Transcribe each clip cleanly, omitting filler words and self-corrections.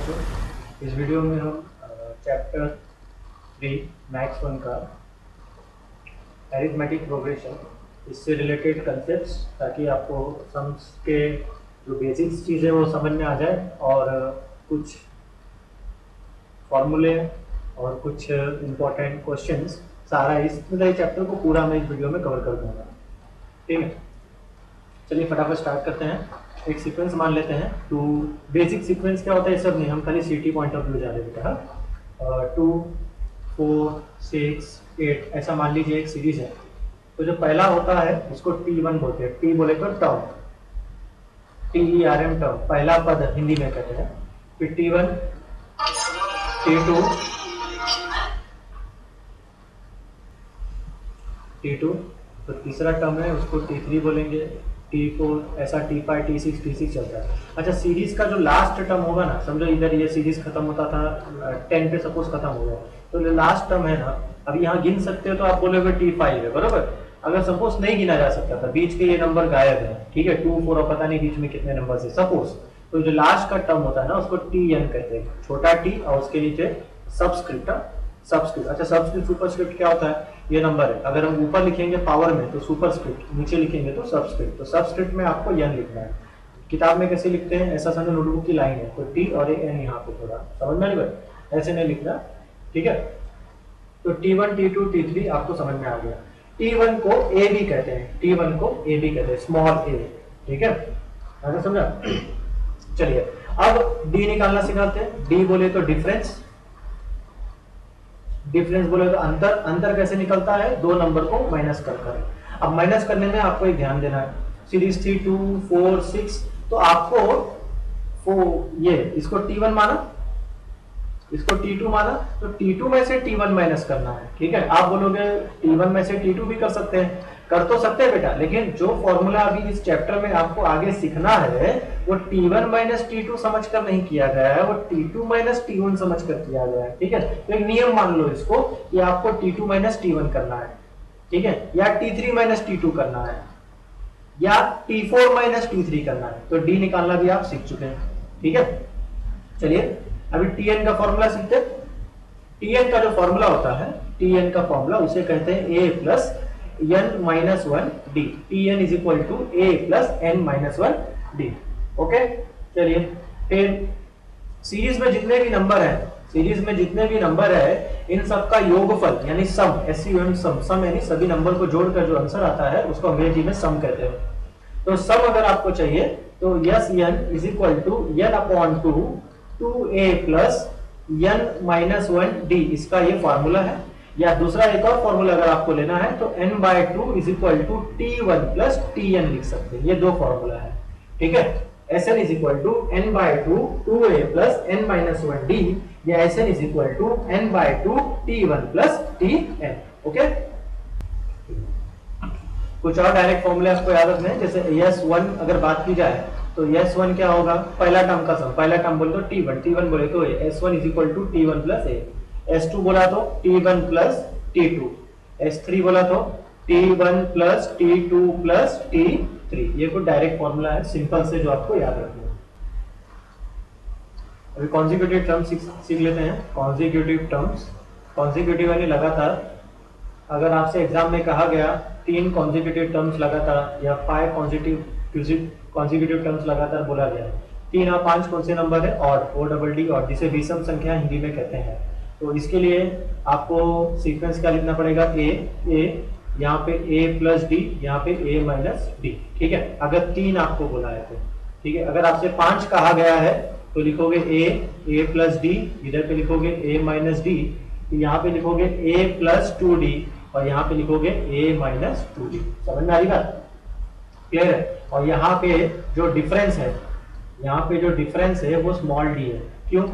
बच्चों, इस वीडियो में हम चैप्टर 3 मैथ्स 1 का अरिथमेटिक प्रोग्रेशन इससे रिलेटेड कंसेप्ट्स, ताकि आपको सम्स के जो बेसिक्स चीज़ें वो समझ में आ जाए और कुछ फॉर्मूले और कुछ इम्पोर्टेंट क्वेश्चंस सारा इस चैप्टर को पूरा मैं इस वीडियो में कवर कर दूंगा। ठीक है, चलिए फटाफट स्टार्ट करते हैं। एक सीक्वेंस मान लेते हैं। टू बेसिक सीक्वेंस क्या होता है, सब नहीं, हम खाली सिटी पॉइंट ऑफ व्यू जा रहे हैं बेटा। 2 4 6 8 ऐसा मान लीजिए एक सीरीज है। तो जो पहला होता है उसको T1 बोलते हैं। T बोले तो टर्म, TERM टर्म, पहला पद हिंदी में कहते हैं। फिर T1 T2 तो तीसरा टर्म है उसको T3 बोलेंगे। T4 ऐसा T5 T6 T6 चलता है। अच्छा, सीरीज का जो लास्ट टर्म होगा ना, समझो इधर ये सीरीज खत्म होता था 10 पे, सपोज खत्म हो गया, तो जो लास्ट टर्म है ना, अब यहाँ गिन सकते हो तो आप बोलोगे T5 है, बरोबर। अगर सपोज नहीं गिना जा सकता था, बीच के ये नंबर गायब है, ठीक है, 2 4 और पता नहीं बीच में कितने नंबर है सपोज, तो जो लास्ट का टर्म होता है ना उसको TN कहते हैं, छोटा टी और उसके नीचे सबस्क्रिप्ट। सबस्क्रिप्ट, अच्छा सबस्क्रिप्ट सुपरस्क्रिप्ट क्या होता है, ये नंबर है, अगर हम ऊपर लिखेंगे पावर में तो सुपरस्क्रिप्ट, नीचे लिखेंगे तो सबस्क्रिप्ट। तो सबस्क्रिप्ट में आपको n लिखना है। किताब में कैसे लिखते हैं, ऐसा समझो नोटबुक की लाइन है, तो T और n यहाँ पे थोड़ा समझ में नहीं भाई, ऐसे नहीं लिखना, ठीक है। तो T1 T2 T3 आपको समझ में आ गया। T1 को A भी कहते हैं, T1 को A भी कहते हैं, स्मॉल a, ठीक है, आगे समझा। चलिए अब D निकालना सिखाते हैं। D बोले तो डिफरेंस, डिफरेंस बोले तो अंतर। अंतर कैसे निकलता है, दो नंबर को माइनस कर। अब माइनस करने में आपको एक ध्यान देना है, सीरीज थी 2 4 6, तो आपको ये इसको T1 माना, इसको T2 माना, तो T2 में से T1 माइनस करना है, ठीक है। आप बोलोगे T1 में से T2 भी कर सकते हैं, कर तो सकते हैं बेटा, लेकिन जो फॉर्मूला अभी इस चैप्टर में आपको आगे सीखना है वो T1 माइनस T2 समझ कर नहीं किया गया है, वो T2 माइनस T1 समझ कर किया गया है, ठीक है। तो एक नियम मान लो इसको कि आपको T2 माइनस T1 करना है, ठीक है, या T3 माइनस T2 करना है, या T4 माइनस T3 करना है। तो D निकालना भी आप सीख चुके हैं, ठीक है। चलिए अभी Tn का फॉर्मूला सीखते हैं। Tn का जो फॉर्मूला होता है, Tn का फॉर्मूला उसे कहते हैं a plus n minus 1 d. Tn is equal to a plus n minus 1 d. Okay, चलिए फिर सीरीज में जितने भी नंबर है, सीरीज में जितने भी नंबर है इन सबका योगफल यानी सम, SUM सम, सम यानी सभी नंबर को जोड़कर जो आंसर आता है उसको अंग्रेजी में सम कहते हैं। तो सम अगर आपको चाहिए तो S n is equal to n upon 2a plus n minus 1 d, इसका ये फॉर्मूला है। या दूसरा एक और फॉर्मूला अगर आपको लेना है तो n/2 is equal to T1 plus Tn लिख सकते हैं, ये दो फॉर्मूला है, ठीक है। Sn is equal to n/2 2a plus n minus 1 d, या Sn is equal to n/2 T1 plus Tn। Okay, कुछ और डायरेक्ट फॉर्मूले आपको याद रखने हैं, जैसे S1 अगर बात की जाए तो S1 क्या होगा, पहला टर्म का सम, पहला टर्म बोले तो T1, T1 बोले तो S1 is equal to T1 plus a, S2 बोला तो T1 प्लस T2, S3 बोला तो T1 plus T2 plus T3। ये कोई डायरेक्ट फॉर्मूला है सिंपल से जो आपको याद रखना है। अभी कॉन्जिक्यूटिव टर्म्स सीख लेते हैं। कॉन्जिक्यूटिव टर्म्स, कॉन्जिक्यूटिव यानी लगातार। अगर आपसे एग्जाम में कहा गया 3 कॉन्जिक्यूटिव टर्म्स लगातार या 5 कॉन्जिक्यूटिव टर्म्स लगातार बोला गया, 3 और 5 कौन से नंबर है, ऑड, ODD ऑड, जिसे विषम संख्या हिंदी में कहते हैं। तो इसके लिए आपको सीक्वेंस क्या लिखना पड़ेगा, a यहाँ पे a प्लस डी, यहाँ पे a माइनस डी, ठीक है, अगर 3 आपको बोला है तो, ठीक है। अगर आपसे 5 कहा गया है तो लिखोगे a प्लस डी, इधर पे लिखोगे a माइनस डी, यहाँ पे लिखोगे a प्लस 2d और यहाँ पे लिखोगे a माइनस 2d। समझ में आ रही बात, क्लियर है। और यहाँ पे जो डिफरेंस है, यहाँ पे जो डिफरेंस है वो स्मॉल d है। क्यों,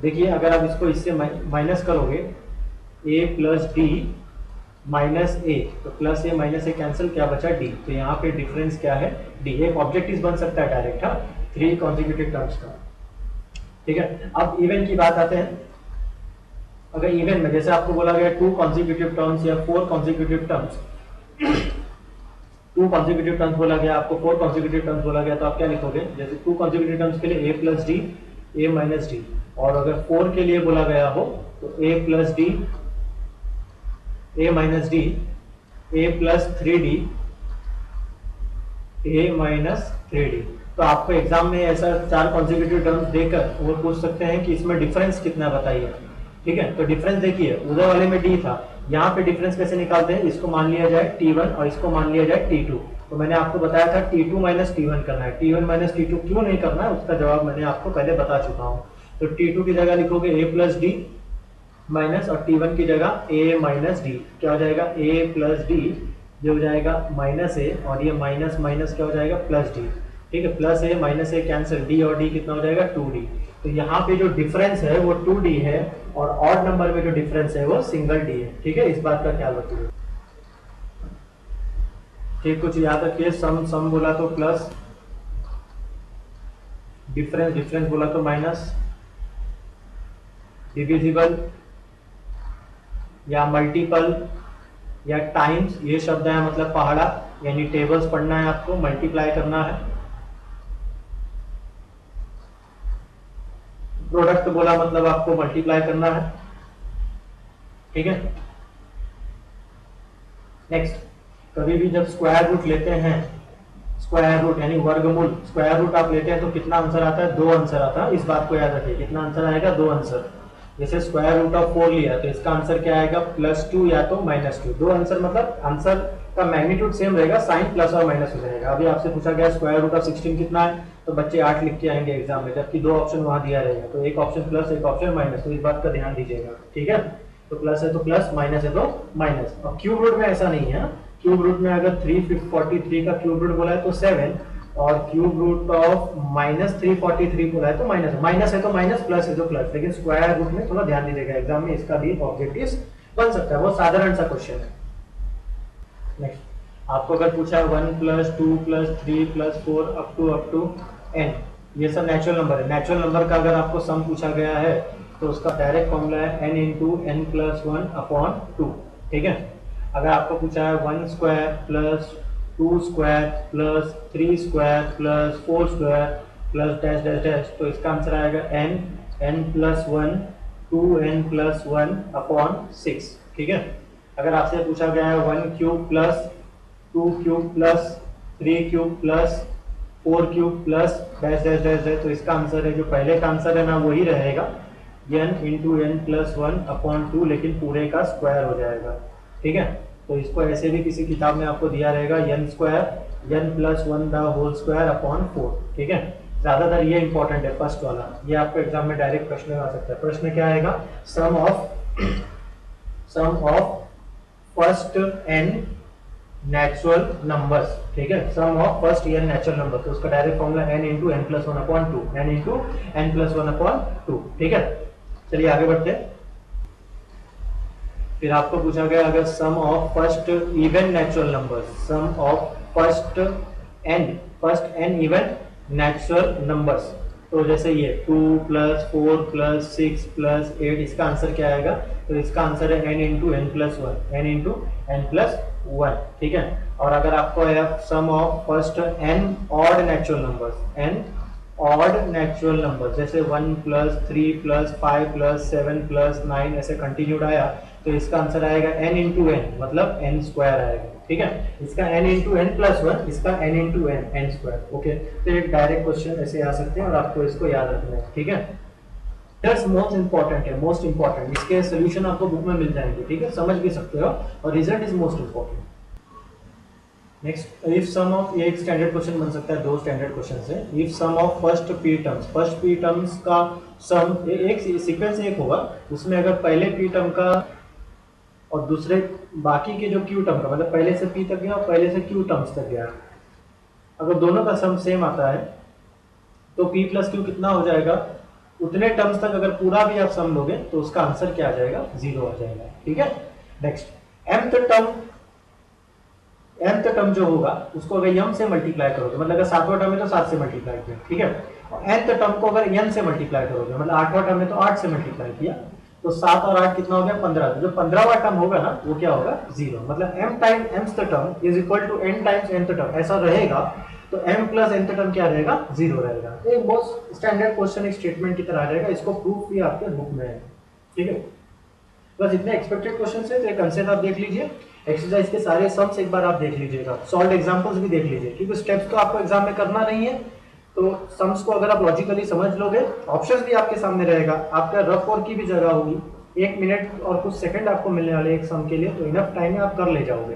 देखिए अगर आप इसको इससे माइनस करोगे a plus D minus a, तो plus a minus a cancel, क्या बचा d, तो यहाँ पे डिफरेंस क्या है, d। एक ऑब्जेक्टिव बन सकता है डायरेक्ट, हाँ, 3 कॉन्जिक्यूटिव टर्म्स का, ठीक है। अब इवन की बात आते हैं। अगर इवन में जैसे आपको बोला गया 2 कॉन्जिक्यूटिव टर्म्स या 4 कॉन्जिक्यूटिव टर्म्स, 2 कॉन्जिक्यूटिव टर्म्स बोला गया, आपको 4 कॉन्जिक्यूटिव टर्म्स बोला गया, तो आप क्या लिखोगे, जैसे 2 कॉन्जिक्यूटिव टर्म्स के लिए a plus D, a minus D, और अगर 4 के लिए बोला गया हो तो a plus D, a minus D, a plus 3d, a minus 3d। तो आपको एग्जाम में ऐसा 4 कॉन्जिक्यूटिव टर्म्स देकर वो पूछ सकते हैं कि इसमें डिफरेंस कितना बताइए। ठीक है, तो डिफरेंस देखिए, उधर वाले में d था, यहाँ पे डिफरेंस कैसे निकालते हैं, इसको मान लिया जाए t1 और इसको मान लिया जाए t2। तो मैंने आपको बताया था t2 माइनस t1 करना है, t1 माइनस t2 क्यों नहीं करना है उसका जवाब मैंने आपको पहले बता चुका हूँ। तो t2 की जगह लिखोगे a प्लस डी माइनस, और t1 की जगह a माइनस डी, क्या हो जाएगा a प्लस डी, ये हो जाएगा माइनस ए, और ये माइनस माइनस क्या हो जाएगा प्लस डी। ठीक है, प्लस ए माइनस ए कैंसिल, डी और डी कितना हो जाएगा 2d। तो यहाँ पे जो डिफरेंस है वो 2d है, और ऑड नंबर में जो डिफरेंस है वो सिंगल डी है। ठीक है, इस बात का ख्याल रखिए। ठीक, कुछ याद रखिए, सम सम बोला तो प्लस, डिफरेंस डिफरेंस बोला तो माइनस, डिविजिबल या मल्टीपल या टाइम्स, ये शब्द है मतलब पहाड़ा, यानी टेबल्स पढ़ना है आपको, मल्टीप्लाई करना है। प्रोडक्ट बोला मतलब आपको मल्टीप्लाई करना है। ठीक है, नेक्स्ट, कभी भी जब स्क्वायर रूट लेते हैं, स्क्वायर रूट यानी वर्गमूल, स्क्वायर रूट आप लेते हैं तो कितना आंसर आता है, 2 आंसर आता है। इस बात को याद रखिए, कितना आंसर आएगा, 2 आंसर। जैसे स्क्वायर रूट ऑफ 4 लिया तो इसका आंसर क्या आएगा, +2 या तो -2। 2 आंसर मतलब आंसर का मैग्नीट्यूड सेम रहेगा, साइन प्लस और माइनस हो जाएगा। अभी आपसे पूछा गया स्क्वायर रूट ऑफ 16 कितना है, तो बच्चे 8 लिख के आएंगे एग्जाम में, जबकि 2 ऑप्शन वहां दिया रहेगा, तो एक ऑप्शन प्लस एक ऑप्शन माइनस, तो इस बात का ध्यान दीजिएगा। ठीक है, तो प्लस है तो प्लस, माइनस है तो माइनस। और क्यूब रूट में ऐसा नहीं है, क्यूब रूट में अगर 343 का क्यूब रूट बोला है तो 7, और क्यूब रूट ऑफ -343 बोला है तो माइनस, माइनस है तो माइनस, प्लस है तो प्लस। लेकिन स्क्वायर रूट में थोड़ा ध्यान दीजिएगा, एग्जाम में इसका भी ऑब्जेक्टिव बन सकता है, वो साधारण सा क्वेश्चन है। नेक्स्ट, आपको अगर पूछा 1 + 2 + 3 + 4 अप टू n, ये सब नेचुरल नंबर है। नेचुरल नंबर का अगर आपको सम पूछा गया है तो उसका डायरेक्ट फॉर्मूला है n × n + 1/2। ठीक है, अगर आपको पूछा है 1 square + 2 square + 3 square + 4 square + dash dash dash, तो इसका आंसर आएगा n + 1 2n + 1/6। ठीक है, अगर आपसे पूछा गया है 1 cube + 2 cube + 3 cube + 4 cube + dash dash dash dash, तो इसका आंसर है, जो पहले का आंसर है ना वही रहेगा, n × n + 1/2, लेकिन पूरे का स्क्वायर हो जाएगा। ठीक है, तो इसको ऐसे भी किसी किताब में आपको दिया रहेगा n² n + 1/4। ठीक है, ज्यादातर ये इंपॉर्टेंट है फर्स्ट वाला, ये आपको एग्जाम में डायरेक्ट प्रश्न आ सकता है। प्रश्न क्या आएगा, sum of first n natural numbers. ठीक है, sum of first n natural number, तो उसका direct formula n × n + 1/2, n × n + 1/2। ठीक है, चलिए आगे बढ़ते हैं। फिर आपको पूछा गया अगर sum of first even natural numbers, sum of first n even natural numbers, तो जैसे ये 2 + 4 + 6 + 8, इसका आंसर क्या आएगा, तो इसका आंसर है n × n + 1, n × n + 1। ठीक है, और अगर आपको है sum of first n odd natural numbers, n odd natural number, जैसे 1 + 3 + 5 + 7 + 9 ऐसे कंटिन्यूड आया, तो इसका आंसर आएगा n × n, मतलब n² आएगा। ठीक है, इसका n × n + 1, इसका n × n n²। ओके, तो एक डायरेक्ट क्वेश्चन ऐसे आ सकते हैं और आपको इसको याद रखना है। ठीक है, दैट्स मोस्ट इंपॉर्टेंट है, मोस्ट इंपॉर्टेंट, इसके सोल्यूशन आपको बुक में मिल जाएंगे। ठीक है, समझ भी सकते हो, और result is most important. Next, if sum of, ये एक स्टैंडर्ड क्वेश्चन बन सकता है, 2 स्टैंडर्ड क्वेश्चन है। If sum of first p terms का सम, एक सीक्वेंस एक होगा, उसमें अगर पहले p टर्म का और दूसरे बाकी के जो q टर्म का, मतलब पहले से p तक गया और पहले से q टर्म्स तक गया, अगर दोनों का सम सेम आता है तो p + q कितना हो जाएगा, उतने टर्म्स तक अगर पूरा भी आप सम लोगे तो उसका आंसर क्या आ जाएगा, 0 आ जाएगा। ठीक है, नेक्स्ट, mth टर्म जो होगा उसको अगर m से मल्टीप्लाई करोगे, मतलब अगर 7वां टर्म है तो 7 से मल्टीप्लाई किया। ठीक है, और nth टर्म को अगर n से मल्टीप्लाई करोगे, मतलब 8वां टर्म है तो 8 से मल्टीप्लाई किया, तो 7 और 8 कितना हो गया, 15। तो जो 15वां टर्म होगा ना वो क्या होगा, 0। मतलब m time mth term is equal to n times nth term, ऐसा रहेगा तो m प्लस nth टर्म क्या रहेगा, 0 रहेगा। एक बहुत स्टैंडर्ड क्वेश्चन, एक स्टेटमेंट की तरह आ जाएगा, इसको प्रूफ भी आपके बुक में है। ठीक है, बस इतने एक्सपेक्टेड क्वेश्चन है। तो एक कंसेप्ट आप देख लीजिए, एक्सरसाइज के सारे सम्स एक बार आप देख लीजिएगा, सॉल्व एग्जांपल्स भी देख लीजिए, क्योंकि स्टेप्स तो आपको एग्जाम में करना नहीं है। तो सम्स को अगर आप लॉजिकली समझ लोगे, ऑप्शंस भी आपके सामने रहेगा, आपका रफ वर्क की भी जगह होगी, 1 मिनट और कुछ सेकंड आपको मिलने वाले एक सम के लिए, तो इनफ टाइम में आप कर ले जाओगे।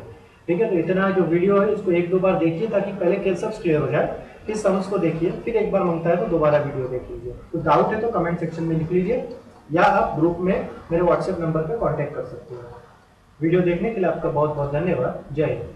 ठीक है, तो इतना जो वीडियो है इसको 1-2 बार देखिए, ताकि पहले कंसेप्ट्स क्लियर हो जाए, फिर सम्स को देखिए, फिर एक बार मांगता है तो दोबारा वीडियो देख लीजिए। तो डाउट है तो कमेंट सेक्शन में लिख लीजिए, या आप ग्रुप में मेरे व्हाट्सएप नंबर पर कांटेक्ट कर सकते हो। वीडियो देखने के लिए आपका बहुत बहुत धन्यवाद। जय हिंद।